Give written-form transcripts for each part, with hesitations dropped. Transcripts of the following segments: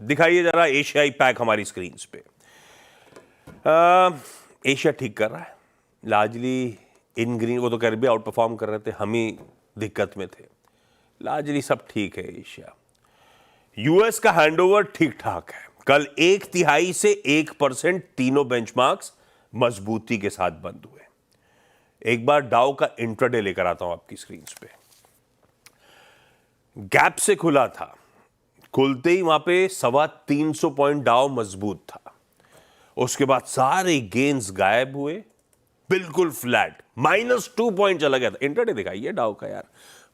दिखाइए जरा एशियाई पैक हमारी स्क्रीन पे। एशिया ठीक कर रहा है लार्जली इन ग्रीन, वो तो कर भी आउट परफॉर्म कर रहे थे, हम ही दिक्कत में थे। लार्जली सब ठीक है एशिया। यूएस का हैंडओवर ठीक ठाक है, कल 1/3 से 1% तीनों बेंचमार्क्स मजबूती के साथ बंद हुए। एक बार डाउ का इंट्राडे लेकर आता हूं आपकी स्क्रीन पे। गैप से खुला था, खुलते ही वहां पे 325 पॉइंट डाउ मजबूत था। उसके बाद सारे गेन्स गायब हुए, बिल्कुल फ्लैट, -2 पॉइंट चला गया था। इंट्राडे दिखाइए डाउ का यार,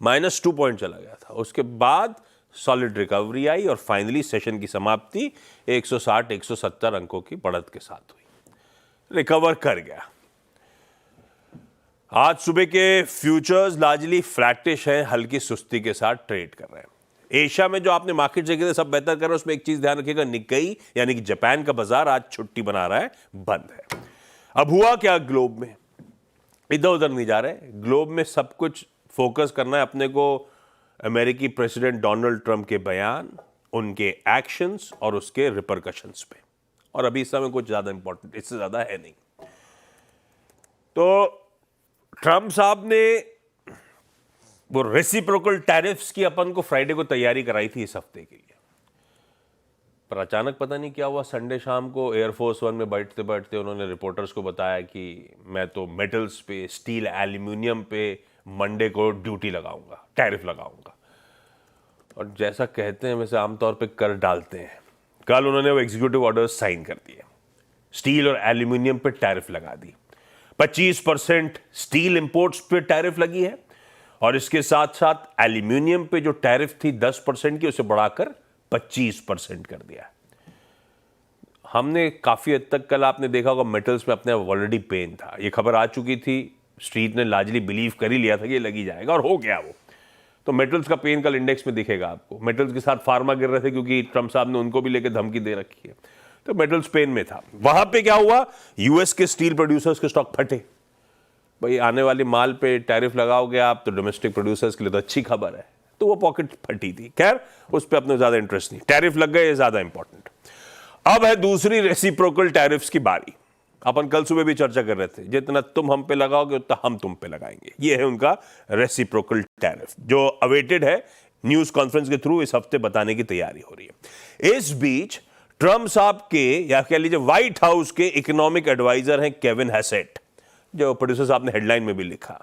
-2 पॉइंट चला गया था। उसके बाद सॉलिड रिकवरी आई और फाइनली सेशन की समाप्ति 160-170 अंकों की बढ़त के साथ हुई, रिकवर कर गया। आज सुबह के फ्यूचर्स लार्जली फ्लैटिश हैं, हल्की सुस्ती के साथ ट्रेड कर रहे हैं। एशिया में जो आपने मार्केट देखे थे सब बेहतर कर रहे हैं, उसमें एक चीज ध्यान रखिएगा, निक्केई यानी कि जापान का बाजार आज छुट्टी बना रहा है, बंद है। अब हुआ क्या ग्लोब में, इधर उधर नहीं जा रहे, ग्लोब में सब कुछ फोकस करना है अपने को अमेरिकी प्रेसिडेंट डोनाल्ड ट्रंप के बयान, उनके एक्शंस और उसके रिपरकशंस पे। और अभी इस समय कुछ ज्यादा इंपॉर्टेंट इससे ज्यादा है नहीं। तो ट्रंप साहब ने वो रेसिप्रोकल टैरिफ्स की अपन को फ्राइडे को तैयारी कराई थी इस हफ्ते के लिए, पर अचानक पता नहीं क्या हुआ, संडे शाम को एयरफोर्स 1 में बैठते बैठते उन्होंने रिपोर्टर्स को बताया कि मैं तो मेटल्स पे, स्टील, एल्यूमिनियम पे मंडे को ड्यूटी लगाऊंगा, टैरिफ लगाऊंगा। और जैसा कहते हैं वैसे आमतौर पे कर डालते हैं। कल उन्होंने वो एग्जीक्यूटिव ऑर्डर्स साइन कर दिए, स्टील और एल्यूमिनियम पे टैरिफ लगा दी। 25% स्टील इंपोर्ट्स पे टैरिफ लगी है और इसके साथ साथ एल्यूमिनियम पे जो टैरिफ थी 10% की, उसे बढ़ाकर 25% कर दिया। हमने काफी हद तक, कल आपने देखा होगा मेटल्स में अपने ऑलरेडी पेन था, ये खबर आ चुकी थी, स्ट्रीट ने लार्जली बिलीव कर ही लिया था कि ये लगी जाएगा और हो गया वो। तो मेटल्स का पेन कल इंडेक्स में दिखेगा आपको। मेटल्स के साथ फार्मा गिर रहे थे क्योंकि ट्रंप साहब ने उनको भी लेकर धमकी दे रखी है, तो मेटल्स पेन में था। वहां पे क्या हुआ, यूएस के स्टील प्रोड्यूसर्स के स्टॉक फटे। भाई आने वाले माल पे टैरिफ लगाओगे आप तो डोमेस्टिक प्रोड्यूसर्स के लिए तो अच्छी खबर है, तो वो पॉकेट फटी थी। खैर उस पर अपने ज्यादा इंटरेस्ट नहीं, टैरिफ लग गए, ये ज्यादा इंपॉर्टेंट। अब है दूसरी रेसिप्रोकल टैरिफ्स की बारी। अपन कल सुबह भी चर्चा कर रहे थे, जितना तुम हम पे लगाओगे उतना हम तुम पे लगाएंगे। ये है उनका रेसिप्रोकल टैरिफ, जो अवेटेड है, न्यूज कॉन्फ्रेंस के थ्रू इस हफ्ते बताने की तैयारी हो रही है। इस बीच ट्रंप साहब के, या कह लीजिए व्हाइट हाउस के इकोनॉमिक एडवाइजर हैं केविन हैसेट, जो प्रोड्यूसर साहब ने हेडलाइन में भी लिखा।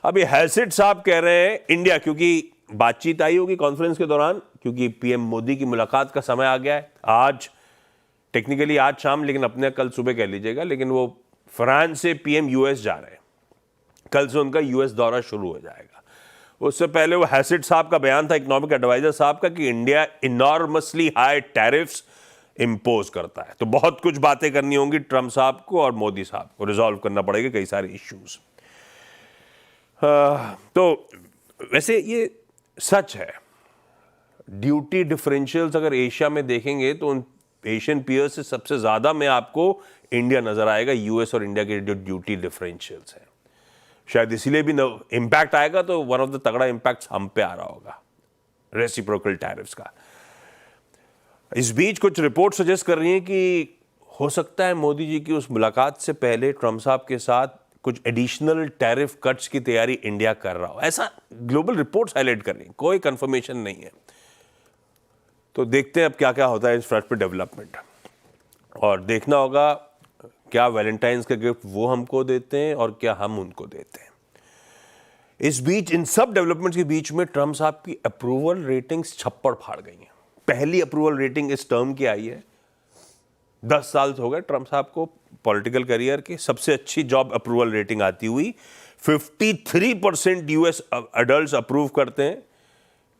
अब ये हैसेट साहब कह रहे हैं इंडिया, क्योंकि बातचीत आई होगी कॉन्फ्रेंस के दौरान, क्योंकि पीएम मोदी की मुलाकात का समय आ गया है आज, टेक्निकली आज शाम, लेकिन अपने कल सुबह कह लीजिएगा। लेकिन वो फ्रांस से पीएम यूएस जा रहे हैं, कल से उनका यूएस दौरा शुरू हो जाएगा। उससे पहले वो हैसेट साहब का बयान था, इकोनॉमिक एडवाइजर साहब का, कि India enormously high tariffs impose करता है। तो बहुत कुछ बातें करनी होंगी ट्रंप साहब को और मोदी साहब को, रिजॉल्व करना पड़ेगा कई सारे इश्यूज। तो वैसे ये सच है, ड्यूटी डिफरेंशियल्स अगर एशिया में देखेंगे तो उन एशियन पीयर्स से सबसे ज्यादा में आपको इंडिया नजर आएगा, यूएस और इंडिया के जो ड्यूटी डिफरेंशियल्स हैं। शायद इसीलिए भी इंपैक्ट आएगा, तो वन ऑफ द तगड़ा इंपैक्ट हम पे आ रहा होगा रेसिप्रोकल टैरिफ्स का। इस बीच कुछ रिपोर्ट सजेस्ट कर रही हैं कि हो सकता है मोदी जी की उस मुलाकात से पहले ट्रंप साहब के साथ कुछ एडिशनल टैरिफ कट्स की तैयारी इंडिया कर रहा हो, ऐसा ग्लोबल रिपोर्ट्स हाईलाइट कर रही हैं, कोई कंफर्मेशन नहीं है। तो देखते हैं अब क्या क्या होता है इस फ्रंट पे डेवलपमेंट, और देखना होगा क्या वैलेंटाइंस का गिफ्ट वो हमको देते हैं और क्या हम उनको देते हैं। इस बीच इन सब डेवलपमेंट्स के बीच में ट्रंप साहब की अप्रूवल रेटिंग्स छप्पड़ फाड़ गई हैं। पहली अप्रूवल रेटिंग इस टर्म की आई है, 10 साल हो गए ट्रंप साहब को पॉलिटिकल करियर के, सबसे अच्छी जॉब अप्रूवल रेटिंग आती हुई। 53% यूएस अडल्ट अप्रूव करते हैं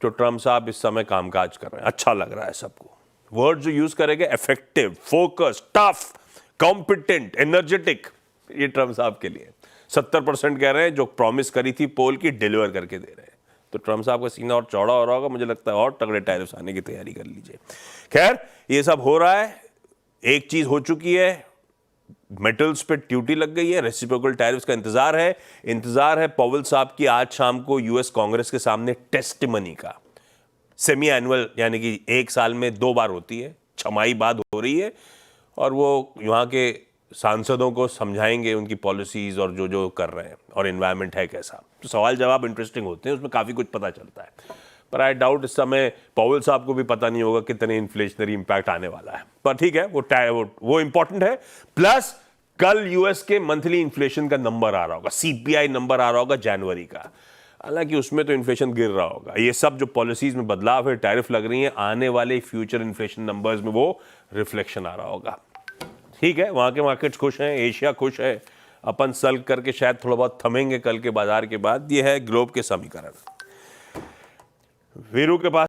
जो ट्रंप साहब इस समय कामकाज कर रहे हैं। अच्छा लग रहा है सबको। वर्ड जो यूज करेंगे, effective, focus, tough, competent, energetic, ये ट्रंप साहब के लिए। 70% कह रहे हैं जो प्रॉमिस करी थी पोल की डिलीवर करके दे रहे हैं। तो ट्रंप साहब का सीना और चौड़ा हो रहा होगा, मुझे लगता है और तगड़े टैरिफ्स आने की तैयारी कर लीजिए। खैर ये सब हो रहा है, एक चीज हो चुकी है, मेटल्स पे ड्यूटी लग गई है, रेसिप्रोकल टैरिफ्स का इंतजार है पॉवेल साहब की आज शाम को यूएस कांग्रेस के सामने टेस्टिमनी का। सेमी एनुअल यानी कि एक साल में 2 बार होती है, छमाही बात हो रही है और वो वहाँ के सांसदों को समझाएंगे उनकी पॉलिसीज़ और जो जो कर रहे हैं और इन्वायरमेंट है कैसा। तो सवाल जवाब इंटरेस्टिंग होते हैं, उसमें काफ़ी कुछ पता चलता है। पर आई डाउट इस समय पॉवेल साहब को भी पता नहीं होगा कितने इन्फ्लेशनरी इम्पैक्ट आने वाला है। पर ठीक है, वो इंपॉर्टेंट है। प्लस कल यूएस के मंथली इन्फ्लेशन का नंबर आ रहा होगा, सीपीआई नंबर आ रहा होगा जनवरी का। हालांकि उसमें तो इन्फ्लेशन गिर रहा होगा। ये सब जो पॉलिसीज में बदलाव है, टैरिफ लग रही है, आने वाले फ्यूचर इन्फ्लेशन नंबर्स में वो रिफ्लेक्शन आ रहा होगा। ठीक है, वहां के मार्केट्स खुश हैं, एशिया खुश है, अपन सल्ग करके शायद थोड़ा बहुत थमेंगे कल के बाजार के बाद। ये है ग्लोब के समीकरण। वीरू के पास